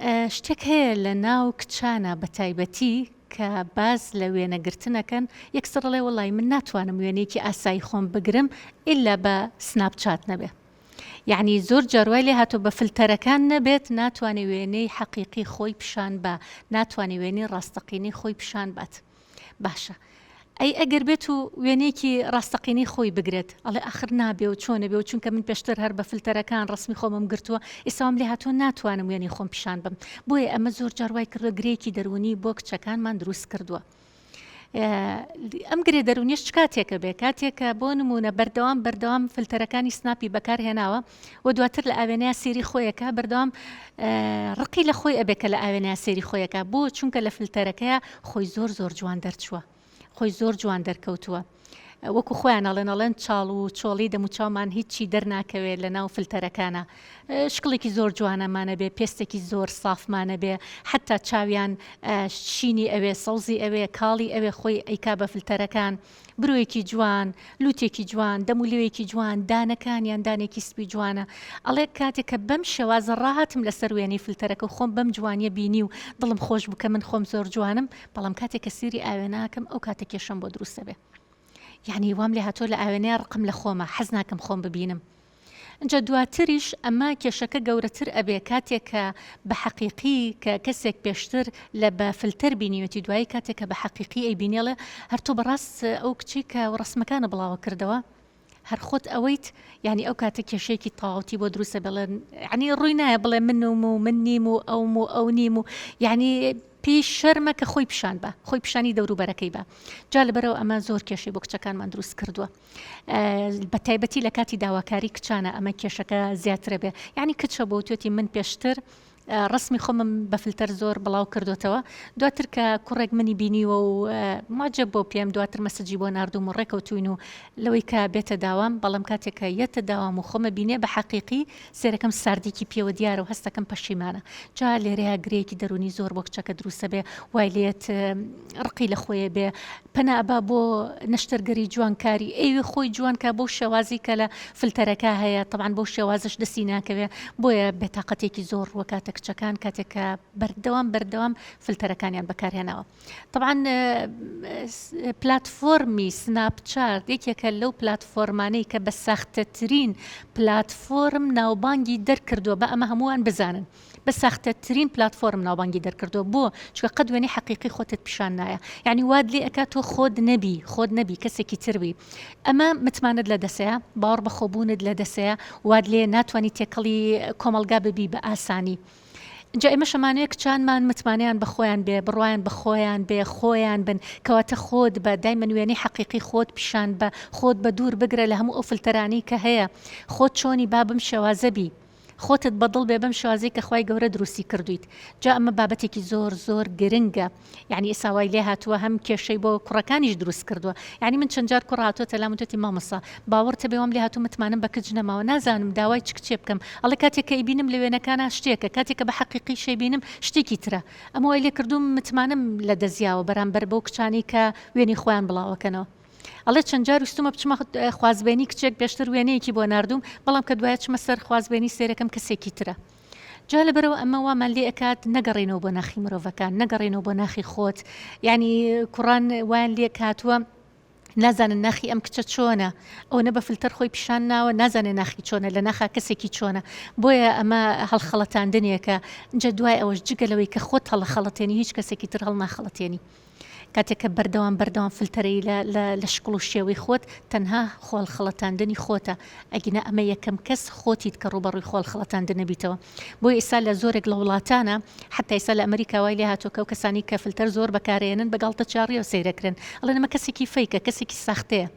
شتێک هەیە لە ناو کچانە بە تایبەتی کە باز لە وێنەگرتنەکەن یەکسەر دەڵێ وەڵی من ناتوانم وێنەیەکی ئاسایی خۆم بگرم ئیلا بە سناپچات نەبێ. یعنی زۆر جاروای لێ هاتۆ بە فلتەرەکان نەبێت ناتوانێ وێنەی حەقیقی خۆی پیشان بە، ناتوانێ وێنەی ڕاستەقینەی خۆی پیشان بات. باشە. ئەی ئەگەر بێت و وێنەیەکی ڕاستەقینەی خۆی بگرێت ئەڵێ ئاخر نابێ و چۆنە بێ و چونکە من پێشتر هەر بە فلتەرەکان ڕسمی خۆمم گرتووە ئێستاوام لێ هاتووە ناتوانم وێنەی خۆم پیشان بم. بۆیە ئەمە زۆر جاروای کردووە گرێکی دەرونی بۆ کچەکانمان دروست کردووە. ئەم گرێ دەرونیش چ کاتێکە بێ کاتێکە بۆ نمونە بەردەوام فلتەرەکانی سناپی بەکارهێناوە و دواتر لە ئاوێنەیە سێری خۆیەکە بەردەوام ڕقی لە خۆی ئەبێکە لە ئاوێنەیە سێری خۆیەکە بۆ چونکە لە فلتەرەکەیە خۆی زۆر جوان دەرچووە. خۆی زۆر جوان دەرکەوتووە. وەکو خۆیان ئەڵێن چاڵ و چۆڵی دەموچاومان هیچی دەرناکەوێت لە ناو فلتەرەکانە. شکڵێکی زۆر جوانەمانە بێ، پێستێکی زۆر سافمانە بێ، حتا چاویان شینی ئەوێ، سەوزی ئەوێ، کاڵی ئەوێ خۆی ئەیکا بە فلتەرەکان، برۆیەکی جوان، لوتێکی جوان، دەمولێوێکی جوان، دانەکانیان دانێکی سپی جوانە. ئەڵێ کاتێککە بەم شێوازە ڕاهاتم لەسەر وێنەی فلتەرەکە و خۆم بەم جوانیە بینی و دڵم خۆش بکە من خۆم زۆر جوانم، بەڵام کاتێککە سیری ئاوێناکەم ئەو کاتێک کێشەم بۆ دروستە بێ. یعنی وام لێ هاتۆ لە ئاوێنەیە ڕقم لە خۆمە، حەز ناکەم خۆم ببینم. اینجا دواتریش ئەمە کێشەکە گەورەتر ئەبێ کاتێککە بە حەقیقی کە کەسێک پێشتر لە بە فلتەر بینیوەتی دوایی کاتێککە بە حەقیقی ئەی بینێڵێ هەر تۆ بەڕاست ئەو کچی کە ڕسمەکانە بڵاوە کردەوە هەر خۆت ئەوەیت، یعنی ئەو کاتە کێشەیەکی تەواوەتی بۆ دروستە بڵێن، یعنی ڕووی نایە بڵێ منم و من نیم و ئەو نیم و یعنی پێی شەرمە کە خۆی پیشان بە، خۆی پیشانی دەوروبەرەکەی بە. جا لەبەرەوە ئەمە زۆر کێشەی بۆ کچەکانمان دروست کردووە. بە تایبەتی لە کاتی داواکاری کچانە ئەمە کێشەکە زیاترە بێ. یعنی کچە بۆ توێتی من پێشتر ڕسمی خۆمم بە فلتەر زۆر بڵاو کردوتەوە، دواتر کە کوڕێک منی بینیوە و ماجە بۆ پێم دواتر مەسەجی بۆ ناردوم و ڕێکەوتوین و لەوەی کە بێتە داوام، بەڵام کاتێککە یەتە داوام و خۆمە بینێ بە حەقیقی سێرەکەم ساردێکی پێوە دیارە و هەستەکەم پەشیمانە. جا لێرەیە گرەیەکی دەرونی زۆر بۆ کچەکە دروستە بێ، وای لێت ڕقی لە خۆیە بێ، پەنا ئەبا بۆ نەشتەرگەری جوانکاری ئەوێ خۆی جوانکە بۆ شێوازی کە لە فلتەرەکە هەیە، طبعاً بۆ شێوازش دەستی ناکەوێ، بۆیە بێتاقەتێکی زۆر وەکاتە کچەکان کاتێککە بەردەوام فلتەرەکانیان بەکارهێناوە. طبعاً پلاتفۆرمی سناپچات یەکێکە لەو پلاتفۆرمانەی کە بە ساختەترین پلاتفۆرم ناوبانگی دەرکردووە، بە ئەمە هەمووان بزانن. بە ساختەترین پلاتفۆرم ناوبانگی دەرکردووە بۆ چکە قەت وێنەی حەقیقی خۆتت پیشان نایە، یعنی واد لێ ئەکات تۆ خۆت نەبی کەسێکی تربی. ئەمە متمانت لە دەسەیە، باوەڕ بە خۆبوونت لە دەسەیە، واد لێ ناتوانانی تێکەڵی کۆمەلگا ببی بە ئاسانی. اینجا ئێمە شەمانەیە کچانمان متمانیان بە خۆیان بێ، بڕوایان بە خۆیان بێ، خۆیان بن، کەواتە خۆت بە دایمەن وێنەی حەقیقی خۆت پیشان بە، خۆت بە دوور بگرە لە هەموو ئەو فلتەرانەی کە هەیە، خۆت چۆنی با بم شێوازە بی، خۆتت بەدڵ بێ بەم شێوازەی کە خوای گەورە دروستی کردویت. جا ئەمە بابەتێکی زۆر گرنگە. یعنی ئێستا وای لێ هاتووە هەم کێشەی بۆ کوڕەکانیش دروست کردووە. یعنی من چەند جار کوڕ هاتووەتە لام وتووەتی مامۆستا باوەڕتە بێ وام لێ هاتوو متمانم بە کچ نەماوە، نازانم داوای چ کچێ بکەم. ئەڵێ کاتێک کە ئیبینم لە وێنەکانە شتێکە، کاتێک کە بە حەقیقی شەی بینم شتێکی ترە. ئەمە وای لێ کردووم متمانم لە دەزیاوە بەرامبەر بەو کچانی کە وێنی خۆیان بڵاوەکەنەوە. ئەڵێ چەند جار ویستومە بچمە خوازبێنی کچێک پێشتر وێنەیەکی بۆ ناردوم، بەڵام کە دوایە چمە سەر خوازبێنی سێرەکەم کەسێکی ترە. جا لەبەرەوە ئەمە وامان لێ ئەکات نەگەڕێنەوە بۆ ناخی مرۆڤەکان، نەگەڕێنەوە بۆ ناخی خۆت. یعنی کوڕان وایان لێ کاتووە نازانن ناخی ئەم کچە چۆنە، ئەو نە بە فلتەر خۆی پیشان ناوە نازانێ ناخی چۆنە، لە ناخا کەسێکی چۆنە. بۆیە ئەمە هەڵخەڵەتاندنێکە. اینجا دوای ئەوەش جگەلەوەی کە خۆت هەڵەخەڵەتێنی هیچ کەسێکی تر هەڵناخەڵەتێنی. کاتێککە بەردەوام فلتەرەی لە شکڵ و شێوەی خۆت تەنها خۆڵخەڵەتاندنی خۆتە، ئەگینە ئەمە یەکەم کەس خۆتیت کە ڕوبەڕووی خۆڵخەڵەتاندن نەبیتەوە. بۆ ئێستا لە زۆرێک لە وڵاتانە حتا ئێستا لە ئەمریکا وای لێ هاتووە کە ئەو کەسانی کە فلتەر زۆر بەکارێنن بەگاڵتە چاڕیەوە سەیرەکرن، ئەڵێن ئەمە کەسێکی فەیکە، کەسێکی ساختەیە.